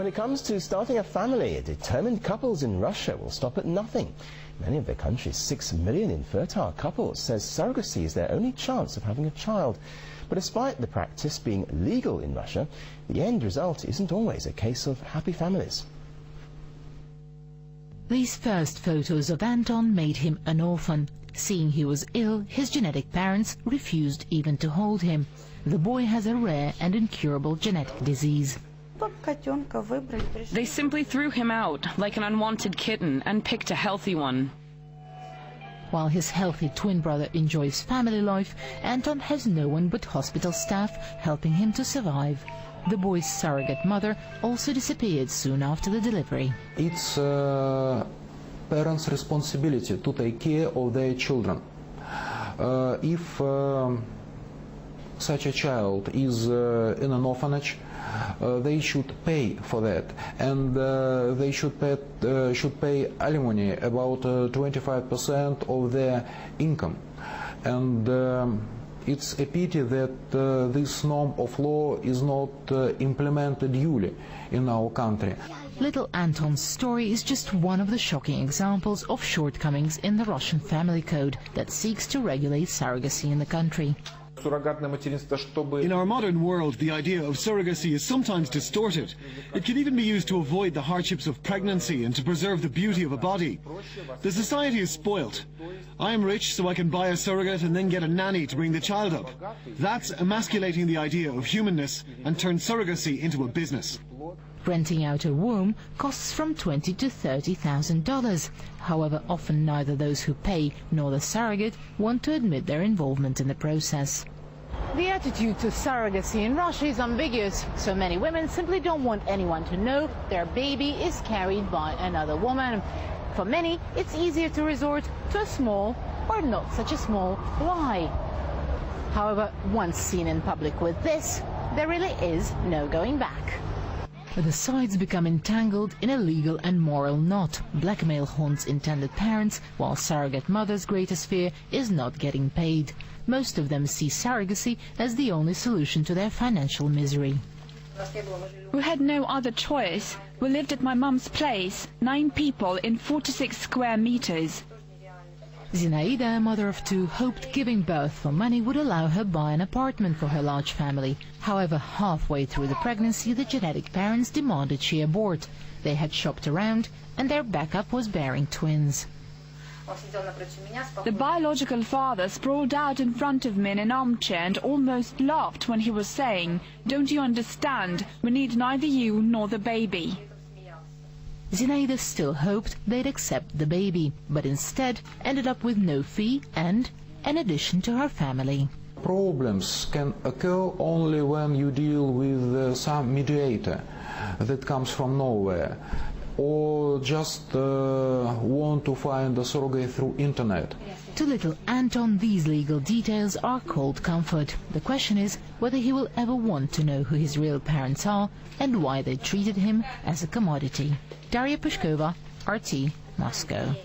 it comes to starting a family, determined couples in Russia will stop at nothing. Many of the country's 6 million infertile couples says surrogacy is their only chance of having a child. But despite the practice being legal in Russia, the end result isn't always a case of happy families. These first photos of Anton made him an orphan. Seeing he was ill, his genetic parents refused even to hold him. The boy has a rare and incurable genetic disease. They simply threw him out like an unwanted kitten and picked a healthy one. While his healthy twin brother enjoys family life, Anton has no one but hospital staff helping him to survive. The boy's surrogate mother also disappeared soon after the delivery. It's parents' responsibility to take care of their children. If such a child is in an orphanage, they should pay for that, and they should pay alimony, about 25% of their income. And it's a pity that this norm of law is not implemented duly in our country. Little Anton's story is just one of the shocking examples of shortcomings in the Russian family code that seeks to regulate surrogacy in the country. In our modern world, the idea of surrogacy is sometimes distorted. It can even be used to avoid the hardships of pregnancy and to preserve the beauty of a body. The society is spoilt. I am rich, so I can buy a surrogate and then get a nanny to bring the child up. That's emasculating the idea of humanness and turns surrogacy into a business. Renting out a womb costs from $20,000 to $30,000. However, often neither those who pay nor the surrogate want to admit their involvement in the process. The attitude to surrogacy in Russia is ambiguous. So many women simply don't want anyone to know their baby is carried by another woman. For many, it's easier to resort to a small or not such a small lie. However, once seen in public with this, there really is no going back. The sides become entangled in a legal and moral knot. Blackmail haunts intended parents, while surrogate mothers' greatest fear is not getting paid. Most of them see surrogacy as the only solution to their financial misery. We had no other choice. We lived at my mum's place, 9 people in 46 square meters. Zinaida, a mother of 2, hoped giving birth for money would allow her buy an apartment for her large family. However, halfway through the pregnancy, the genetic parents demanded she abort. They had shopped around, and their backup was bearing twins. The biological father sprawled out in front of me in an armchair and almost laughed when he was saying, "Don't you understand? We need neither you nor the baby." Zinaida still hoped they'd accept the baby, but instead ended up with no fee and an addition to her family. Problems can occur only when you deal with some mediator that comes from nowhere, or just want to find a surrogate through internet. To little Anton, these legal details are cold comfort. The question is whether he will ever want to know who his real parents are and why they treated him as a commodity. Daria Pushkova, RT, Moscow.